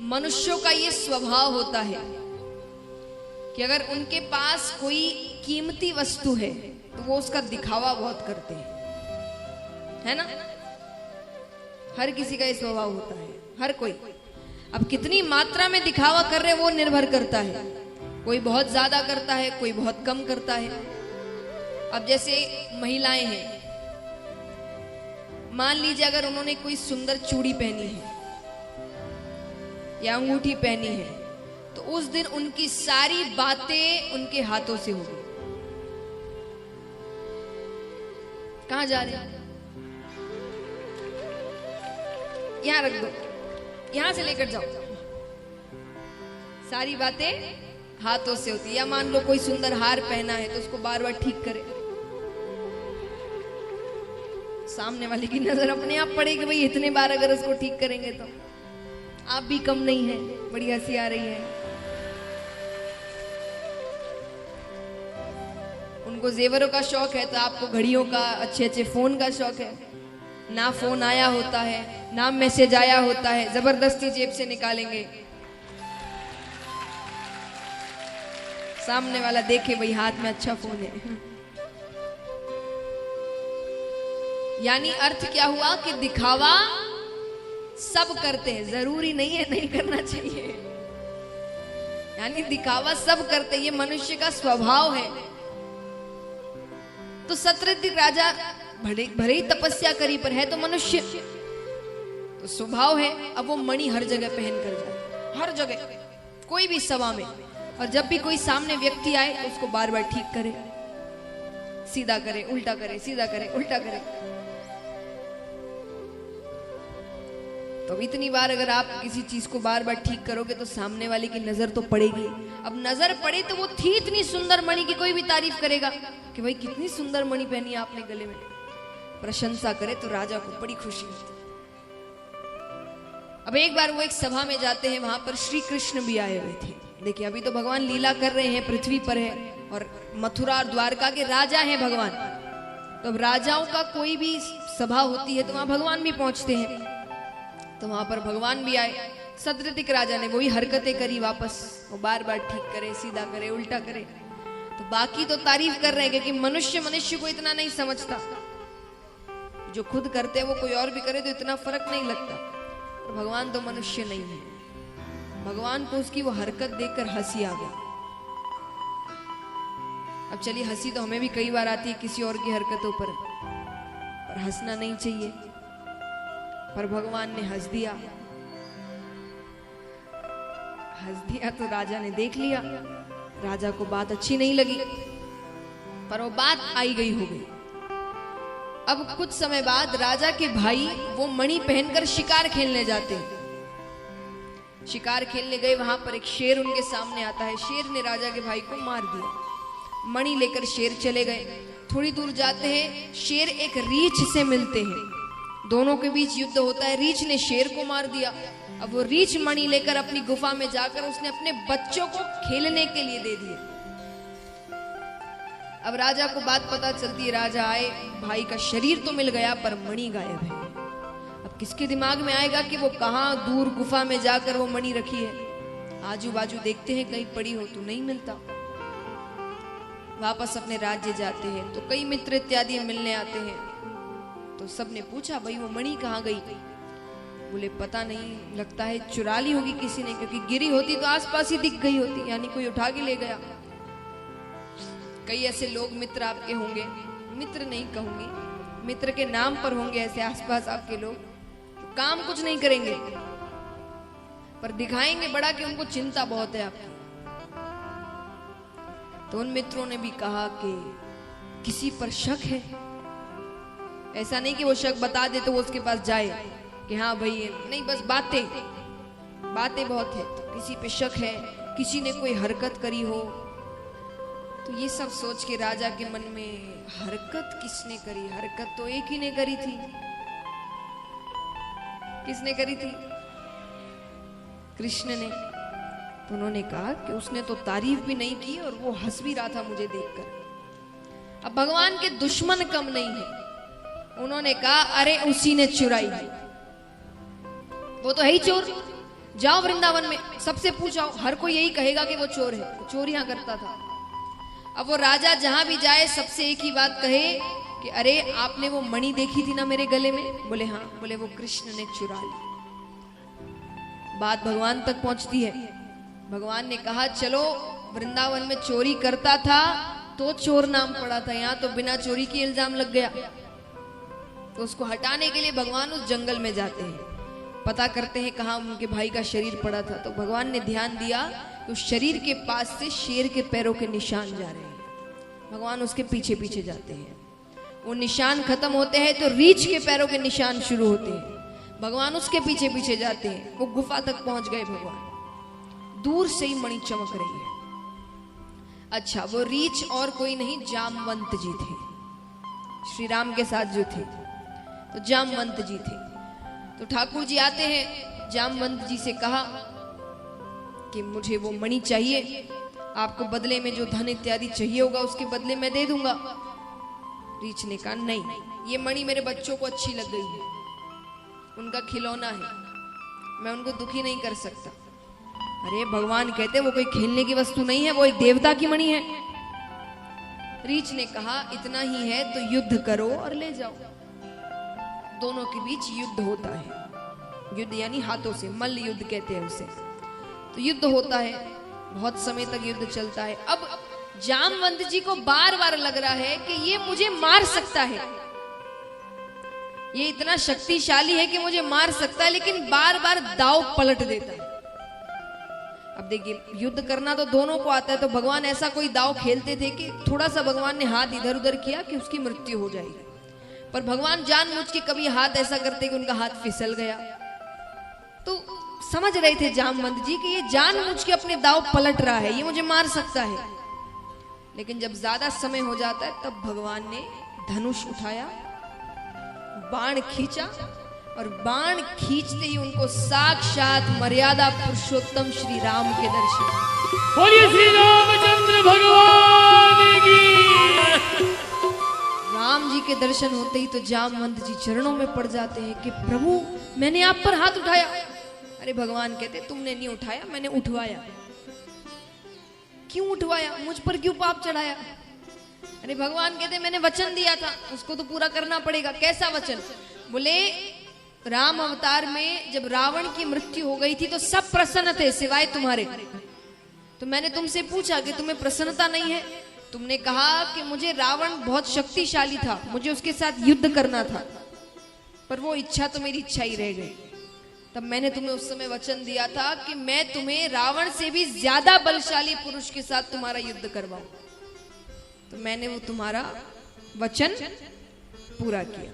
मनुष्यों का ये स्वभाव होता है कि अगर उनके पास कोई कीमती वस्तु है तो वो उसका दिखावा बहुत करते हैं, है ना। हर किसी का ये स्वभाव होता है, हर कोई। अब कितनी मात्रा में दिखावा कर रहे वो निर्भर करता है। कोई बहुत ज्यादा करता है, कोई बहुत कम करता है। अब जैसे महिलाएं हैं, मान लीजिए अगर उन्होंने कोई सुंदर चूड़ी पहनी है या अंगूठी पहनी है तो उस दिन उनकी सारी बातें उनके हाथों से होगी। कहां जा रहे हैं? यहां रख दो, यहां से लेकर जाओ। सारी बातें हाथों से होती है। या मान लो कोई सुंदर हार पहना है तो उसको बार बार ठीक करे, सामने वाले की नजर अपने आप पड़ेगी, भाई इतने बार अगर उसको ठीक करेंगे तो आप भी कम नहीं है। बड़ी हंसी आ रही है। उनको जेवरों का शौक है तो आपको घड़ियों का, अच्छे अच्छे फोन का शौक है। ना फोन आया होता है, ना मैसेज आया होता है, जबरदस्ती जेब से निकालेंगे, सामने वाला देखे भाई हाथ में अच्छा फोन है। यानी अर्थ क्या हुआ कि दिखावा सब करते हैं, जरूरी नहीं है नहीं करना चाहिए। यानी दिखावा सब करते हैं, ये मनुष्य का स्वभाव है। तो सत्यवती राजा भले ही तपस्या करी पर है तो मनुष्य, तो स्वभाव है। अब वो मणि हर जगह पहन कर जाए, हर जगह, कोई भी सभा में। और जब भी कोई सामने व्यक्ति आए तो उसको बार बार ठीक करे, सीधा करे, उल्टा करे, सीधा करे, उल्टा करे। तो इतनी बार अगर आप किसी चीज को बार बार ठीक करोगे तो सामने वाले की नजर तो पड़ेगी। अब नजर पड़े तो वो थी इतनी सुंदर मणि की कोई भी तारीफ करेगा कि भाई कितनी सुंदर मणि पहनी है आपने गले में, प्रशंसा करे तो राजा को बड़ी खुशी होती। अब एक बार वो एक सभा में जाते हैं, वहां पर श्री कृष्ण भी आए हुए थे। देखिए अभी तो भगवान लीला कर रहे हैं, पृथ्वी पर है और मथुरा और द्वारका के राजा हैं भगवान। तो अब राजाओं का कोई भी सभा होती है तो वहां भगवान भी पहुंचते हैं। तो वहां पर भगवान भी आए। सत्यवती राजा ने वही हरकतें करी वापस, वो बार बार ठीक करे, सीधा करे, उल्टा करे। तो बाकी तो तारीफ कर रहे हैं कि मनुष्य को इतना नहीं समझता, जो खुद करते हैं वो कोई और भी करे तो इतना फर्क नहीं लगता। और भगवान तो मनुष्य नहीं है, भगवान को उसकी वो हरकत देखकर हंसी आ गई। अब चलिए हंसी तो हमें भी कई बार आती है किसी और की हरकतों पर हंसना नहीं चाहिए। पर भगवान ने हंस दिया तो राजा ने देख लिया। राजा को बात अच्छी नहीं लगी, पर वो बात आई गई हो गई। अब कुछ समय बाद राजा के भाई वो मणि पहनकर शिकार खेलने जाते हैं। शिकार खेलने गए, वहां पर एक शेर उनके सामने आता है। शेर ने राजा के भाई को मार दिया। मणि लेकर शेर चले गए। थोड़ी दूर जाते हैं, शेर एक रीछ से मिलते हैं। दोनों के बीच युद्ध होता है। रीछ ने शेर को मार दिया। अब वो रीछ मणि लेकर अपनी गुफा में जाकर उसने अपने बच्चों को खेलने के लिए दे दिए। अब राजा को बात पता चलती है। राजा आए, भाई का शरीर तो मिल गया पर मणि गायब है। अब किसके दिमाग में आएगा कि वो कहां दूर गुफा में जाकर वो मणि रखी है। आजू बाजू देखते हैं कहीं पड़ी हो तो नहीं मिलता। वापस अपने राज्य जाते हैं तो कई मित्र इत्यादि मिलने आते हैं। तो सबने पूछा भाई वो मणि कहाँ गई? बोले पता नहीं, लगता है चुरा ली होगी किसी ने, क्योंकि गिरी होती तो आसपास ही दिख गई होती, यानी कोई उठा के ले गया। कई ऐसे लोग मित्र आपके होंगे, मित्र नहीं कहूंगी, मित्र के नाम पर होंगे ऐसे आसपास आपके लोग, तो काम कुछ नहीं करेंगे पर दिखाएंगे बड़ा कि उनको चिंता बहुत है आपकी। तो उन मित्रों ने भी कहा कि किसी पर शक है। ऐसा नहीं कि वो शक बता दे तो वो उसके पास जाए कि हाँ भाई, नहीं, बस बातें बहुत है। तो किसी पे शक है, किसी ने कोई हरकत करी हो। तो ये सब सोच के राजा के मन में, हरकत किसने करी? हरकत तो एक ही ने करी थी। किसने करी थी? कृष्ण ने। तो उन्होंने कहा कि उसने तो तारीफ भी नहीं की और वो हंस भी रहा था मुझे देखकर। अब भगवान के दुश्मन कम नहीं है। उन्होंने कहा अरे उसी ने चुराई, वो तो है ही चोर। जाओ वृंदावन में, सबसे पूछो, हर कोई यही कहेगा कि वो चोर है, चोरियां करता था। अब वो राजा जहां भी जाए सबसे एक ही बात कहे कि अरे आपने वो मणि देखी थी ना मेरे गले में? बोले हाँ। बोले वो कृष्ण ने चुरा ली। बात भगवान तक पहुंचती है। भगवान ने कहा चलो, वृंदावन में चोरी करता था तो चोर नाम पड़ा था, यहाँ तो बिना चोरी के इल्जाम लग गया। तो उसको हटाने के लिए भगवान उस जंगल में जाते हैं, पता करते हैं कहाँ उनके भाई का शरीर पड़ा था। तो भगवान ने ध्यान दिया तो शरीर के पास से शेर के पैरों के निशान जा रहे हैं। भगवान उसके पीछे पीछे जाते हैं, वो निशान खत्म होते हैं तो रीछ के पैरों के निशान शुरू होते हैं। भगवान उसके पीछे पीछे जाते हैं, वो गुफा तक पहुंच गए। भगवान दूर से ही मणि चमक रही है। अच्छा, वो रीछ और कोई नहीं, जामवंत जी थे, श्री राम के साथ जो थे, तो जामवंत जी थे। तो ठाकुर जी आते हैं, जामवंत जी से कहा कि मुझे वो मणि चाहिए, आपको बदले में जो धन इत्यादि चाहिए होगा उसके बदले में दे दूंगा। रीछ ने कहा नहीं, ये मणि मेरे बच्चों को अच्छी लग गई है, उनका खिलौना है, मैं उनको दुखी नहीं कर सकता। अरे भगवान कहते वो कोई खेलने की वस्तु नहीं है, वो एक देवता की मणि है। रीछ ने कहा इतना ही है तो युद्ध करो और ले जाओ। दोनों के बीच युद्ध होता है, युद्ध यानी हाथों से, मल्ल युद्ध कहते हैं उसे। तो युद्ध होता है, बहुत समय तक युद्ध चलता है। अब जामवंत जी को बार बार लग रहा है कि ये मुझे मार सकता है, ये इतना शक्तिशाली है कि मुझे मार सकता है, लेकिन बार बार दाव पलट देता है। अब देखिए, युद्ध करना तो दोनों को आता है, तो भगवान ऐसा कोई दाव खेलते थे कि थोड़ा सा भगवान ने हाथ इधर उधर किया कि उसकी मृत्यु हो जाएगी, पर भगवान जानबूझ के कभी हाथ ऐसा करते कि उनका हाथ फिसल गया। तो समझ रहे थे जामवंत जी कि ये जानबूझ के अपने दाव पलट रहा है, ये मुझे मार सकता है। लेकिन जब ज्यादा समय हो जाता है तब भगवान ने धनुष उठाया, बाण खींचा, और बाण खींचते ही उनको साक्षात मर्यादा पुरुषोत्तम श्री राम के दर्शन। बोलिए श्री रामचंद्र भगवान की। राम जी के दर्शन होते ही तो जामवंत जी चरणों में पड़ जाते हैं कि प्रभु मैंने आप पर हाथ उठाया। अरे भगवान कहते तुमने नहीं उठाया, मैंने उठवाया। क्यों उठवाया? मुझ पर क्यों पाप चढ़ाया? अरे भगवान कहते मैंने वचन दिया था, उसको तो पूरा करना पड़ेगा। कैसा वचन? बोले राम अवतार में जब रावण की मृत्यु हो गई थी तो सब प्रसन्न थे सिवाय तुम्हारे। तो मैंने तुमसे पूछा कि तुम्हें प्रसन्नता नहीं है? तुमने कहा कि मुझे रावण बहुत शक्तिशाली था, मुझे उसके साथ युद्ध करना था, पर वो इच्छा तो मेरी इच्छा ही रह गई। तब मैंने तुम्हें उस समय वचन दिया था कि मैं तुम्हें रावण से भी ज्यादा बलशाली पुरुष के साथ तुम्हारा युद्ध करवाऊं। तो मैंने वो तुम्हारा वचन पूरा किया।